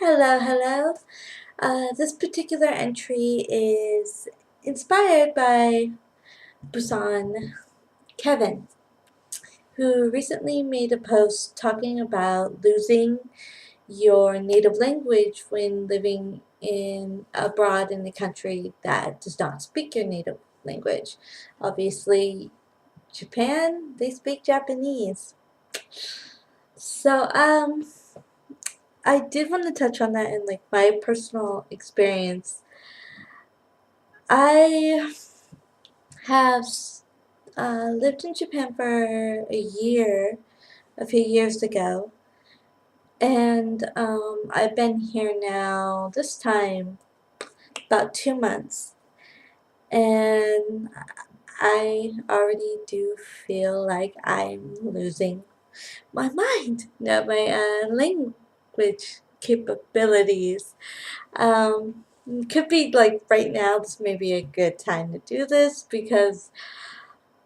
Hello, hello. This particular entry is inspired by BusanKevin, who recently made a post talking about losing your native language when living in abroad in a country that does not speak your native language. Obviously, Japan, they speak Japanese. So, I did want to touch on that in like my personal experience. I have lived in Japan for a few years ago, and I've been here now, this time, about 2 months, and I already do feel like I'm losing my mind, my language capabilities. Could be like right now, this may be a good time to do this because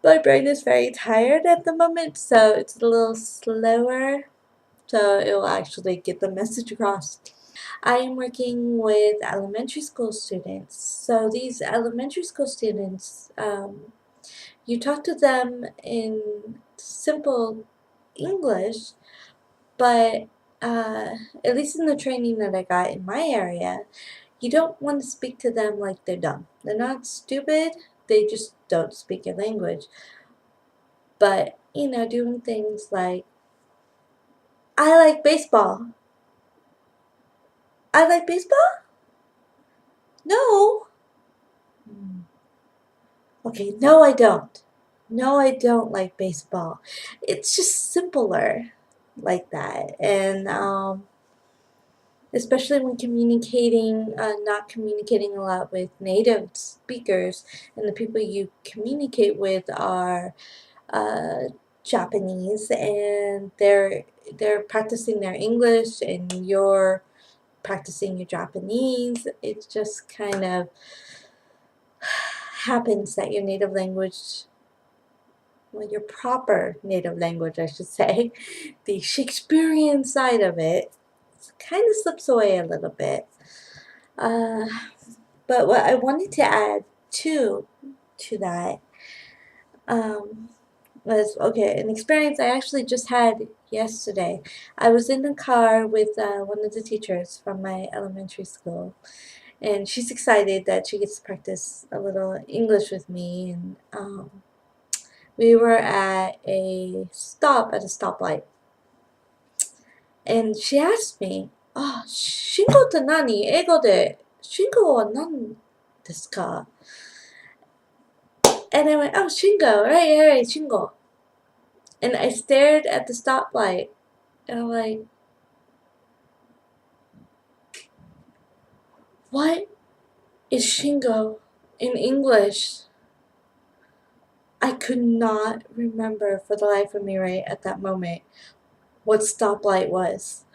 my brain is very tired at the moment, so it's a little slower, so it will actually get the message across. I am working with elementary school students. So these elementary school students, you talk to them in simple English, but at least in the training that I got in my area, you don't want to speak to them like they're dumb. They're not stupid, they just don't speak your language. But, doing things like, I like baseball. I like baseball? No. Okay, no, I don't. No, I don't like baseball. It's just simpler like that. And especially when communicating, not communicating a lot with native speakers, and the people you communicate with are uh, Japanese, and they're practicing their English, and you're practicing your Japanese. It just kind of happens that your native language, well, your proper native language, I should say, the Shakespearean side of it, kind of slips away a little bit. Uh, but what I wanted to add to that um, was, okay, an experience I actually just had yesterday. I was in the car with one of the teachers from my elementary school, and she's excited that she gets to practice a little English with me. And we were at a stoplight, and she asked me, "Ah, shingo って何？英語で信号は何ですか?" And I went, "Oh, shingo, right, shingo." And I stared at the stoplight, and I'm like, "What is shingo in English?" I could not remember for the life of me right at that moment what stoplight was.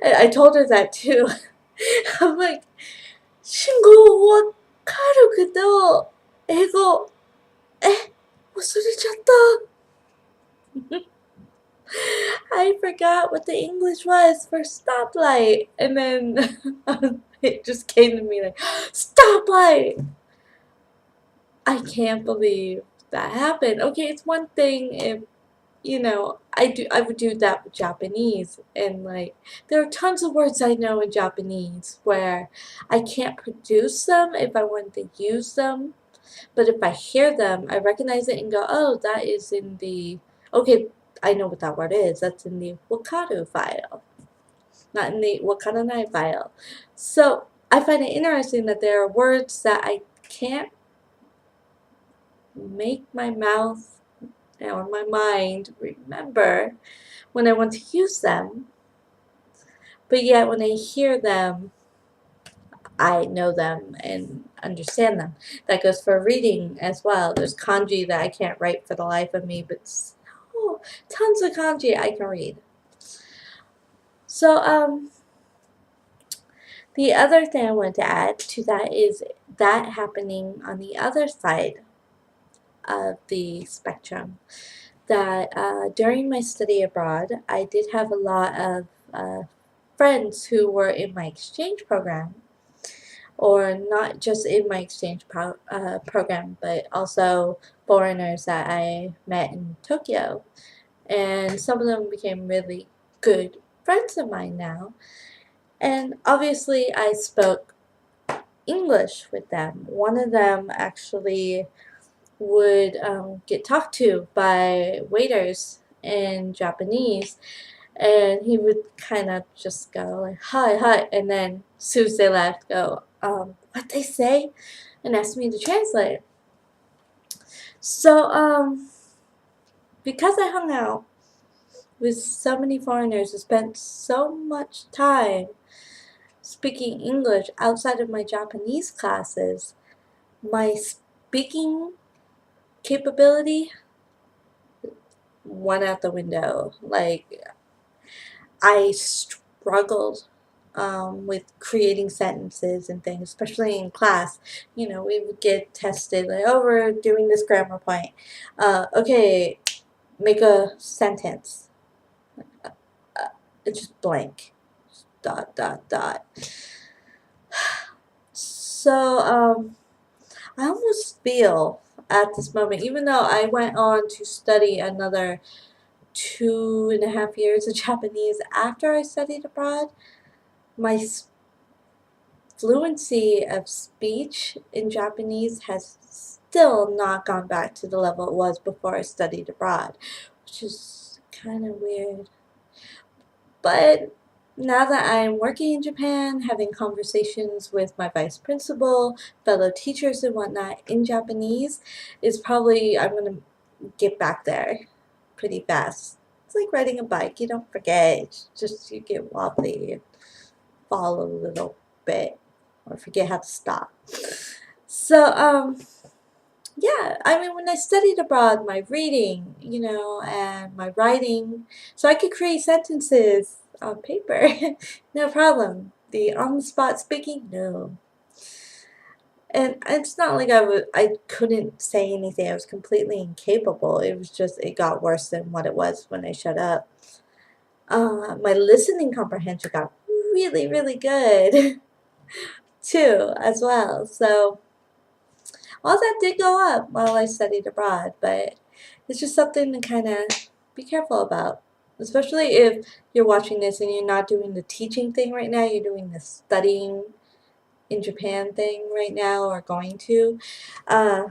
And I told her that too. I'm like, 信号わかるけど、英語、忘れちゃった。I forgot what the English was for stoplight. And then it just came to me like, stoplight! I can't believe that happened. Okay, it's one thing if, I would do that with Japanese, and like there are tons of words I know in Japanese where I can't produce them if I want to use them, but if I hear them, I recognize it and go, oh, that is in the, okay, I know what that word is. That's in the wakaru file, not in the wakaranai file. So I find it interesting that there are words that I can't make my mouth or my mind remember when I want to use them, but yet when I hear them, I know them and understand them. That goes for reading as well. There's kanji that I can't write for the life of me, but tons of kanji I can read. So, the other thing I want to add to that is that happening on the other side of the spectrum. That during my study abroad, I did have a lot of friends who were in my exchange program, or not just in my exchange program, but also foreigners that I met in Tokyo. And some of them became really good friends of mine now. And obviously, I spoke English with them. One of them actually would get talked to by waiters in Japanese, and he would kind of just go like hi hi, and then as soon as they left, go what they say, and ask me to translate. So because I hung out with so many foreigners and spent so much time speaking English outside of my Japanese classes, my speaking capability went out the window. Like, I struggled with creating sentences and things, especially in class. You know, we would get tested like, oh, we're doing this grammar point. Okay, make a sentence. It's just blank. Just dot, dot, dot. So, I almost feel at this moment, even though I went on to study another 2.5 years of Japanese after I studied abroad, my fluency of speech in Japanese has still not gone back to the level it was before I studied abroad, which is kind of weird. But now that I'm working in Japan, having conversations with my vice principal, fellow teachers, and whatnot in Japanese, is probably, I'm going to get back there pretty fast. It's like riding a bike. You don't forget. It's just you get wobbly and fall a little bit or forget how to stop. So, yeah, I mean, when I studied abroad, my reading, and my writing, so I could create sentences on paper, no problem. The on-the-spot speaking, no. And it's not like I couldn't say anything. I was completely incapable. It was just, it got worse than what it was when I shut up. My listening comprehension got really, really good too, as well. So all that did go up while I studied abroad, but it's just something to kind of be careful about. Especially if you're watching this and you're not doing the teaching thing right now, you're doing the studying in Japan thing right now, or going to. Uh,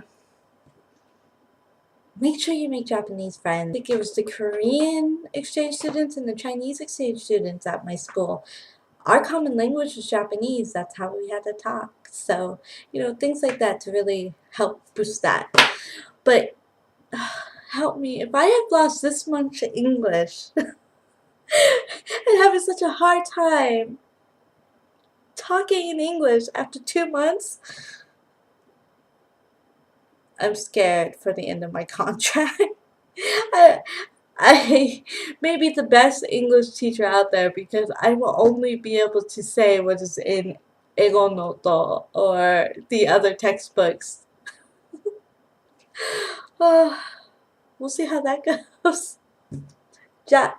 Make sure you make Japanese friends. I think it was the Korean exchange students and the Chinese exchange students at my school. Our common language was Japanese. That's how we had to talk. So, things like that to really help boost that. But help me, if I have lost this much English and having such a hard time talking in English after 2 months, I'm scared for the end of my contract. I, I may be the best English teacher out there because I will only be able to say what is in Ego Noto or the other textbooks. We'll see how that goes. Ja